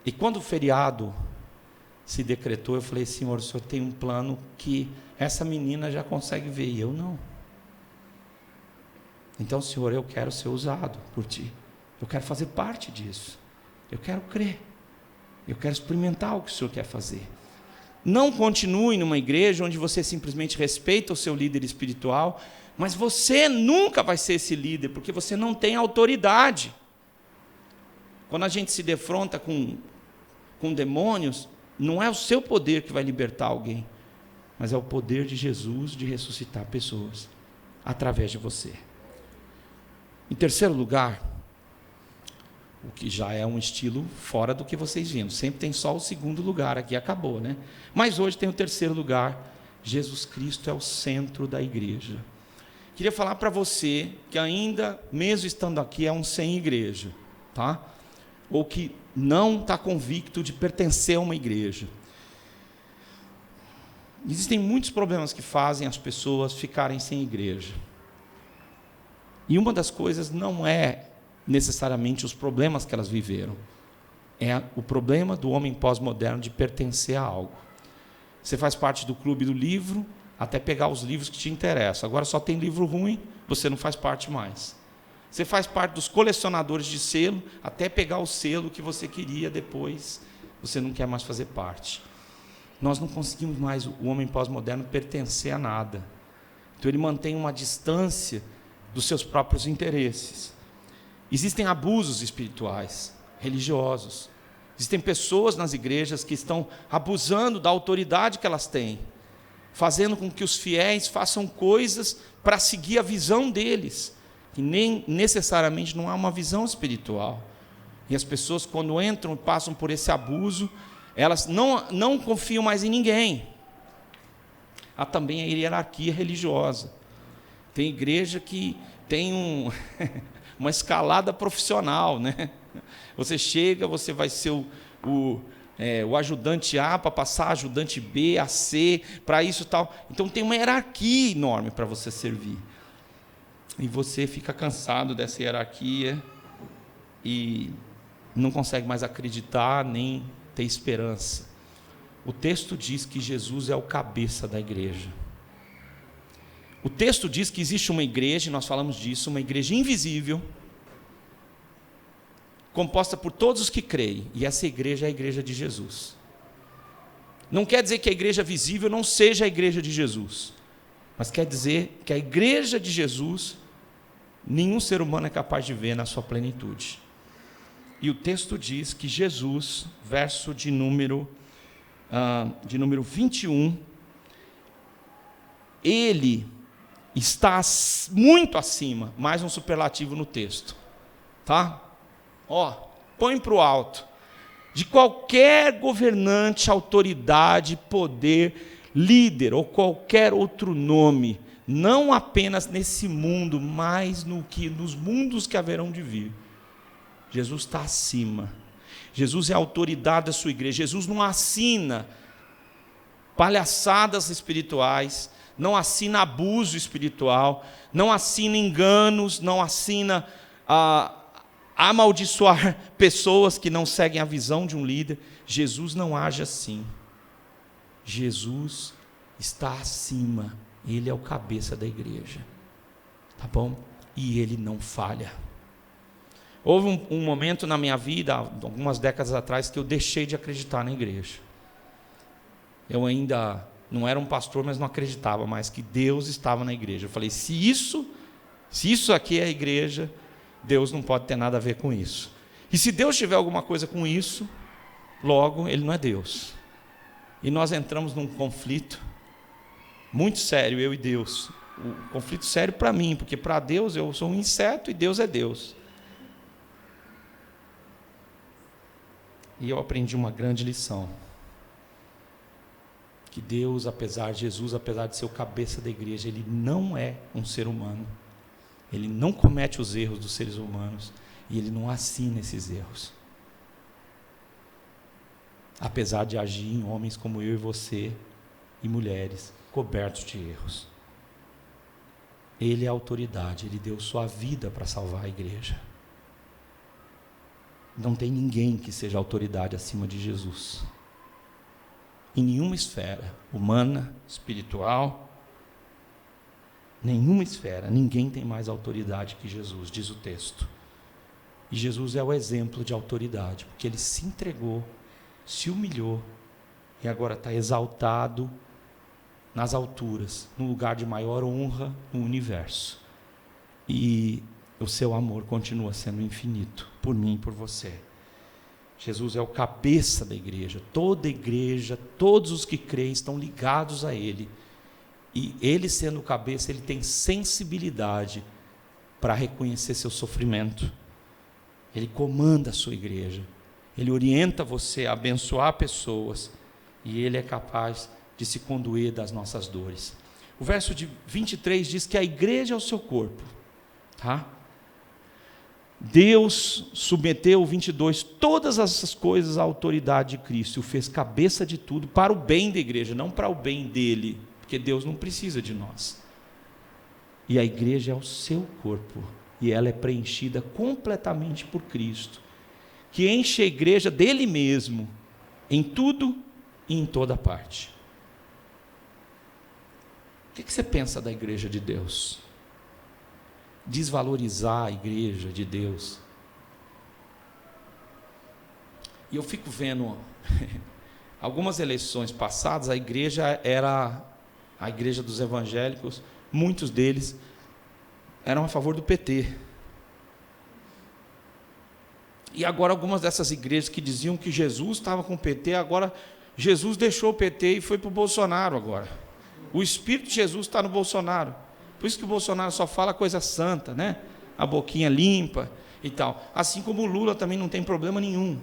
E quando o feriado se decretou, eu falei: Senhor, o Senhor tem um plano que essa menina já consegue ver, e eu não. Então, Senhor, eu quero ser usado por Ti. Eu quero fazer parte disso. Eu quero crer. Eu quero experimentar o que o Senhor quer fazer. Não continue numa igreja onde você simplesmente respeita o seu líder espiritual, mas você nunca vai ser esse líder, porque você não tem autoridade. Quando a gente se defronta com demônios, não é o seu poder que vai libertar alguém, mas é o poder de Jesus de ressuscitar pessoas através de você. Em terceiro lugar, o que já é um estilo fora do que vocês viram. Sempre tem só o segundo lugar, aqui acabou, né? Mas hoje tem o terceiro lugar. Jesus Cristo é o centro da igreja. Queria falar para você que ainda, mesmo estando aqui, é um sem igreja, tá? Ou que não está convicto de pertencer a uma igreja. Existem muitos problemas que fazem as pessoas ficarem sem igreja. E uma das coisas não é necessariamente os problemas que elas viveram. É o problema do homem pós-moderno de pertencer a algo. Você faz parte do clube do livro, até pegar os livros que te interessam. Agora só tem livro ruim, você não faz parte mais. Você faz parte dos colecionadores de selo, até pegar o selo que você queria depois, você não quer mais fazer parte. Nós não conseguimos mais, o homem pós-moderno, pertencer a nada. Então ele mantém uma distância dos seus próprios interesses. Existem abusos espirituais, religiosos. Existem pessoas nas igrejas que estão abusando da autoridade que elas têm, fazendo com que os fiéis façam coisas para seguir a visão deles, que nem necessariamente não há uma visão espiritual. E as pessoas, quando entram e passam por esse abuso, elas não confiam mais em ninguém. Há também a hierarquia religiosa. Tem igreja que tem uma escalada profissional, né? Você chega, você vai ser o ajudante A para passar ajudante B, a C, para isso e tal. Então tem uma hierarquia enorme para você servir. E você fica cansado dessa hierarquia e não consegue mais acreditar nem ter esperança. O texto diz que Jesus é o cabeça da igreja. O texto diz que existe uma igreja, e nós falamos disso, uma igreja invisível, composta por todos os que creem, e essa igreja é a igreja de Jesus. Não quer dizer que a igreja visível não seja a igreja de Jesus, mas quer dizer que a igreja de Jesus, nenhum ser humano é capaz de ver na sua plenitude. E o texto diz que Jesus, verso de número 21, ele está muito acima, mais um superlativo no texto, tá? Põe para o alto, de qualquer governante, autoridade, poder, líder ou qualquer outro nome, não apenas nesse mundo, mas nos mundos que haverão de vir. Jesus está acima. Jesus é a autoridade da sua igreja. Jesus não assina palhaçadas espirituais, não assina abuso espiritual, não assina enganos, não assina amaldiçoar pessoas que não seguem a visão de um líder. Jesus não age assim. Jesus está acima. Ele é o cabeça da igreja. Tá bom? E ele não falha. Houve um momento na minha vida, algumas décadas atrás, que eu deixei de acreditar na igreja. Eu ainda não era um pastor, mas não acreditava mais que Deus estava na igreja. Eu falei, se isso aqui é a igreja, Deus não pode ter nada a ver com isso. E se Deus tiver alguma coisa com isso, logo Ele não é Deus. E nós entramos num conflito muito sério, eu e Deus. Um conflito sério para mim, porque para Deus eu sou um inseto e Deus é Deus. E eu aprendi uma grande lição. Que Deus, Jesus, apesar de ser o cabeça da igreja, Ele não é um ser humano. Ele não comete os erros dos seres humanos. E Ele não assina esses erros. Apesar de agir em homens como eu e você, e mulheres, cobertos de erros. Ele é a autoridade, Ele deu sua vida para salvar a igreja. Não tem ninguém que seja autoridade acima de Jesus. Em nenhuma esfera, humana, espiritual, nenhuma esfera, ninguém tem mais autoridade que Jesus, diz o texto. E Jesus é o exemplo de autoridade, porque Ele se entregou, se humilhou, e agora está exaltado nas alturas, no lugar de maior honra no universo. E o seu amor continua sendo infinito, por mim e por você. Jesus é o cabeça da igreja, toda igreja, todos os que creem estão ligados a Ele. E Ele sendo o cabeça, Ele tem sensibilidade para reconhecer seu sofrimento. Ele comanda a sua igreja, Ele orienta você a abençoar pessoas, e Ele é capaz de se condoer das nossas dores. O verso de 23 diz que a igreja é o seu corpo, tá? Deus submeteu, 22, todas essas coisas à autoridade de Cristo, e o fez cabeça de tudo para o bem da igreja, não para o bem dele, porque Deus não precisa de nós. E a igreja é o seu corpo, e ela é preenchida completamente por Cristo, que enche a igreja dele mesmo, em tudo e em toda parte. O que você pensa da igreja de Deus? Desvalorizar a igreja de Deus. E eu fico vendo algumas eleições passadas, a igreja era a igreja dos evangélicos, muitos deles eram a favor do PT. E agora algumas dessas igrejas que diziam que Jesus estava com o PT, agora Jesus deixou o PT e foi para o Bolsonaro agora. O Espírito de Jesus está no Bolsonaro. Por isso que o Bolsonaro só fala coisa santa, né? A boquinha limpa e tal. Assim como o Lula também não tem problema nenhum.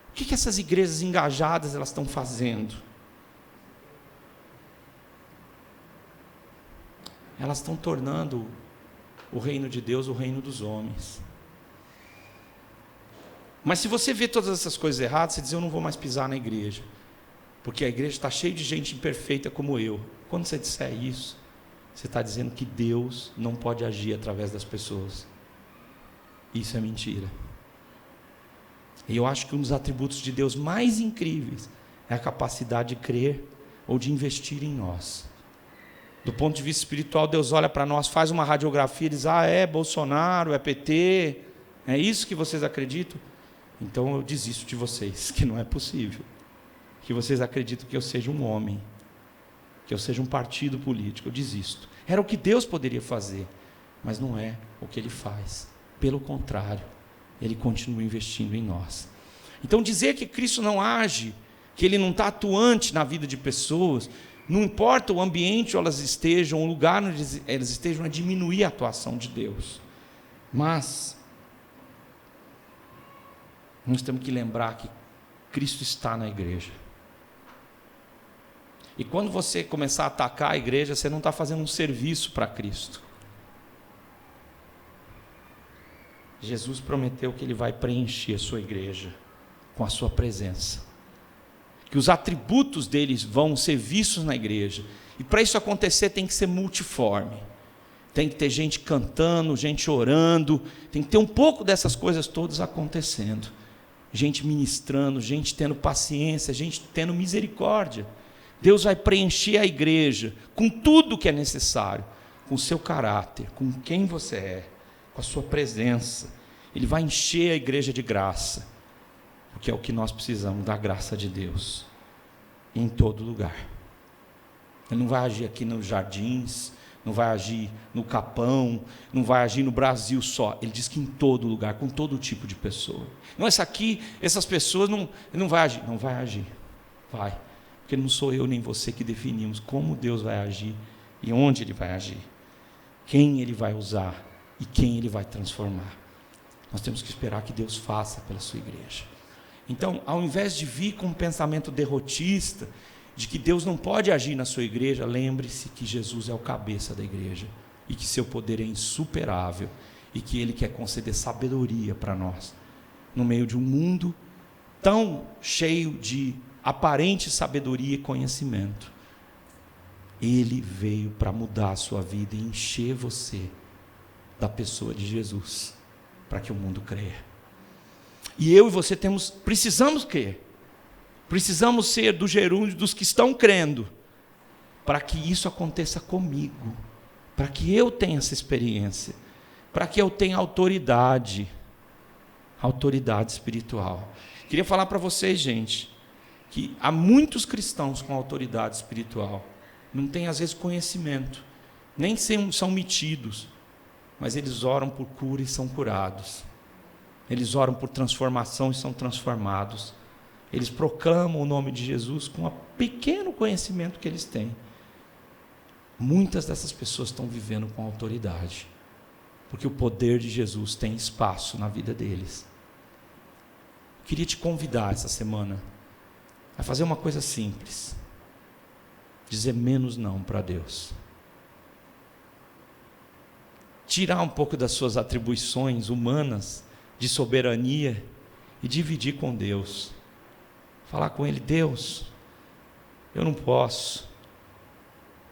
O que essas igrejas engajadas elas estão fazendo? Elas estão tornando o reino de Deus o reino dos homens. Mas se você vê todas essas coisas erradas, você diz, eu não vou mais pisar na igreja. Porque a igreja está cheia de gente imperfeita como eu. Quando você disser isso, você está dizendo que Deus não pode agir através das pessoas. Isso é mentira. E eu acho que um dos atributos de Deus mais incríveis é a capacidade de crer ou de investir em nós. Do ponto de vista espiritual, Deus olha para nós, faz uma radiografia e diz, é Bolsonaro, é PT, é isso que vocês acreditam? Então eu desisto de vocês, que não é possível. Que vocês acreditam que eu seja um homem. que eu seja um partido político, eu desisto. Era o que Deus poderia fazer, mas não é o que Ele faz. Pelo contrário, Ele continua investindo em nós. Então dizer que Cristo não age, que Ele não está atuante na vida de pessoas, não importa o ambiente onde elas estejam, o lugar onde elas estejam, é diminuir a atuação de Deus. Mas nós temos que lembrar que Cristo está na igreja. E quando você começar a atacar a igreja, você não está fazendo um serviço para Cristo. Jesus prometeu que Ele vai preencher a sua igreja com a sua presença. Que os atributos deles vão ser vistos na igreja. E para isso acontecer tem que ser multiforme. Tem que ter gente cantando, gente orando, tem que ter um pouco dessas coisas todas acontecendo. Gente ministrando, gente tendo paciência, gente tendo misericórdia. Deus vai preencher a igreja com tudo que é necessário, com o seu caráter, com quem você é, com a sua presença. Ele vai encher a igreja de graça, porque é o que nós precisamos, da graça de Deus, em todo lugar. Ele não vai agir aqui nos jardins, não vai agir no Capão, não vai agir no Brasil só. Ele diz que em todo lugar, com todo tipo de pessoa. Não, essas pessoas não vai agir. Não vai agir, vai. Porque não sou eu nem você que definimos como Deus vai agir e onde Ele vai agir, quem Ele vai usar e quem Ele vai transformar. Nós temos que esperar que Deus faça pela sua igreja. Então, ao invés de vir com um pensamento derrotista, de que Deus não pode agir na sua igreja, lembre-se que Jesus é o cabeça da igreja e que seu poder é insuperável e que Ele quer conceder sabedoria para nós, no meio de um mundo tão cheio de aparente sabedoria e conhecimento. Ele veio para mudar a sua vida e encher você da pessoa de Jesus, para que o mundo creia. E eu e você precisamos crer, precisamos ser do gerúndio dos que estão crendo, para que isso aconteça comigo, para que eu tenha essa experiência, para que eu tenha autoridade espiritual. Queria falar para vocês, gente, que há muitos cristãos com autoridade espiritual, não têm às vezes conhecimento, nem são metidos, mas eles oram por cura e são curados, eles oram por transformação e são transformados, eles proclamam o nome de Jesus com o pequeno conhecimento que eles têm. Muitas dessas pessoas estão vivendo com autoridade, porque o poder de Jesus tem espaço na vida deles. Queria te convidar essa semana a fazer uma coisa simples: dizer menos não para Deus, tirar um pouco das suas atribuições humanas de soberania e dividir com Deus. Falar com Ele: Deus, eu não posso,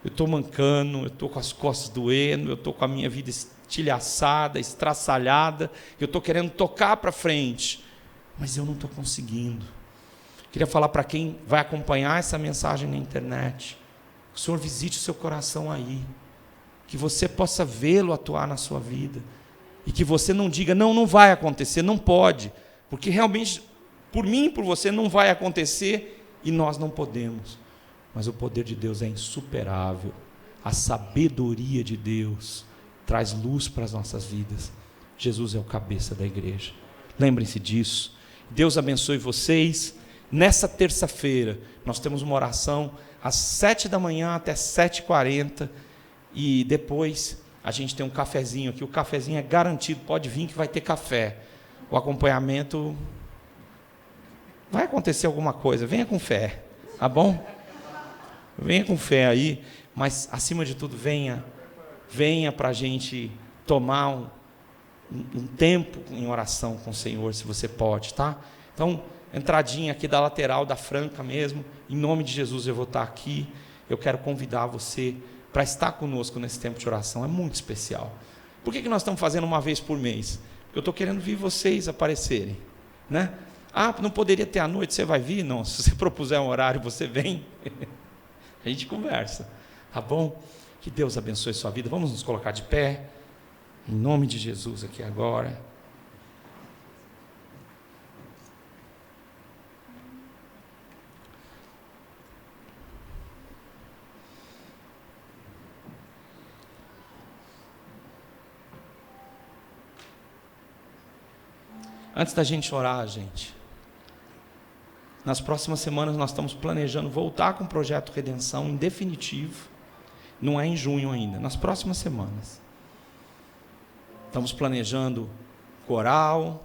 eu estou mancando, eu estou com as costas doendo, eu estou com a minha vida estilhaçada, estraçalhada, eu estou querendo tocar para frente, mas eu não estou conseguindo. Queria falar para quem vai acompanhar essa mensagem na internet: o Senhor visite o seu coração aí, que você possa vê-lo atuar na sua vida, e que você não diga: não vai acontecer, não pode, porque realmente, por mim e por você, não vai acontecer, e nós não podemos. Mas o poder de Deus é insuperável, a sabedoria de Deus traz luz para as nossas vidas. Jesus é o cabeça da igreja, lembrem-se disso. Deus abençoe vocês. Nessa terça-feira, nós temos uma oração às 7 da manhã até 7h40, e depois a gente tem um cafezinho aqui. O cafezinho é garantido, pode vir que vai ter café. O acompanhamento, vai acontecer alguma coisa, venha com fé, tá bom? Venha com fé aí, mas acima de tudo, venha para a gente tomar um tempo em oração com o Senhor, se você pode, tá? Então, entradinha aqui da lateral, da Franca mesmo, em nome de Jesus eu vou estar aqui. Eu quero convidar você para estar conosco nesse tempo de oração, é muito especial. Por que nós estamos fazendo uma vez por mês? Porque eu estou querendo ver vocês aparecerem, né? Ah, não poderia ter à noite, você vai vir? Não, se você propuser um horário, você vem, a gente conversa, tá bom? Que Deus abençoe sua vida. Vamos nos colocar de pé, em nome de Jesus aqui agora. Antes da gente orar, gente, nas próximas semanas nós estamos planejando voltar com o projeto Redenção em definitivo. Não é em junho ainda, nas próximas semanas. Estamos planejando coral,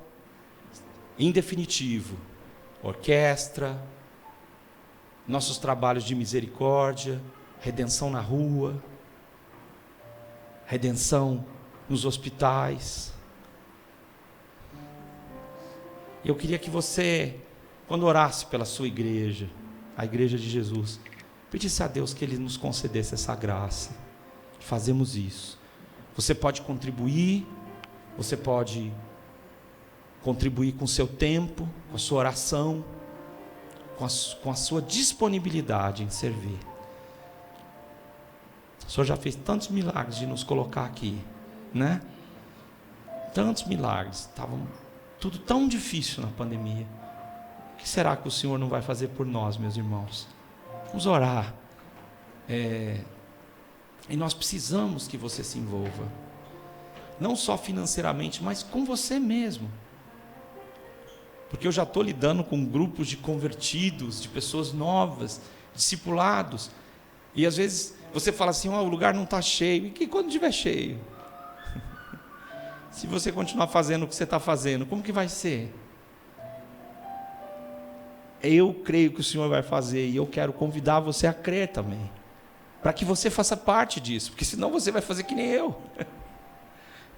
em definitivo, orquestra, nossos trabalhos de misericórdia, redenção na rua, redenção nos hospitais. Eu queria que você, quando orasse pela sua igreja, a igreja de Jesus, pedisse a Deus que Ele nos concedesse essa graça. Fazemos isso. Você pode contribuir, você pode contribuir com o seu tempo, com a sua oração, com a sua disponibilidade em servir. O Senhor já fez tantos milagres de nos colocar aqui, né? Tantos milagres. Estava tudo tão difícil na pandemia. O que será que o Senhor não vai fazer por nós, meus irmãos? Vamos orar. E nós precisamos que você se envolva. Não só financeiramente, mas com você mesmo. Porque eu já estou lidando com grupos de convertidos, de pessoas novas, discipulados. E às vezes você fala assim, o lugar não está cheio. E que quando estiver cheio? Se você continuar fazendo o que você está fazendo, como que vai ser? Eu creio que o Senhor vai fazer, e eu quero convidar você a crer também, para que você faça parte disso, porque senão você vai fazer que nem eu.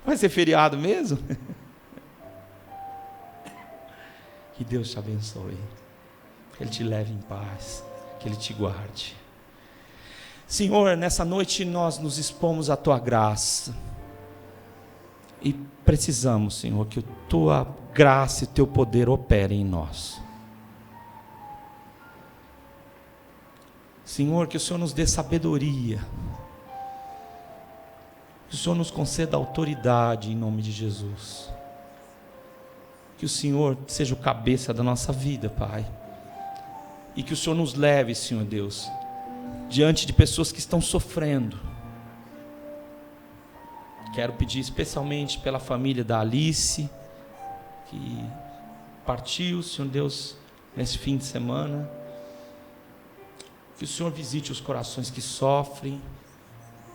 Vai ser feriado mesmo? Que Deus te abençoe, que Ele te leve em paz, que Ele te guarde. Senhor, nessa noite nós nos expomos à Tua graça, e precisamos, Senhor, que a Tua graça e o Teu poder operem em nós. Senhor, que o Senhor nos dê sabedoria, que o Senhor nos conceda autoridade em nome de Jesus. Que o Senhor seja o cabeça da nossa vida, Pai. E que o Senhor nos leve, Senhor Deus, diante de pessoas que estão sofrendo. Quero pedir especialmente pela família da Alice, que partiu, Senhor Deus, nesse fim de semana. Que o Senhor visite os corações que sofrem,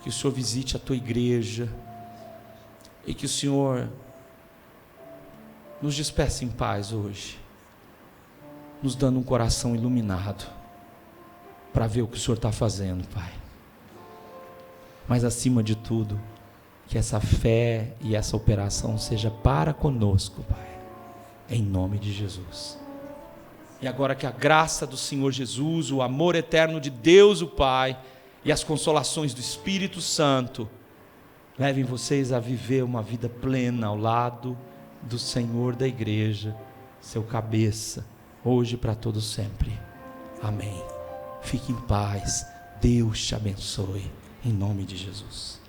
que o Senhor visite a Tua igreja, e que o Senhor nos despeça em paz hoje, nos dando um coração iluminado, para ver o que o Senhor está fazendo, Pai. Mas acima de tudo, que essa fé e essa operação seja para conosco, Pai, em nome de Jesus. E agora que a graça do Senhor Jesus, o amor eterno de Deus o Pai e as consolações do Espírito Santo levem vocês a viver uma vida plena ao lado do Senhor da igreja, seu cabeça, hoje e para todo sempre. Amém. Fique em paz. Deus te abençoe. Em nome de Jesus.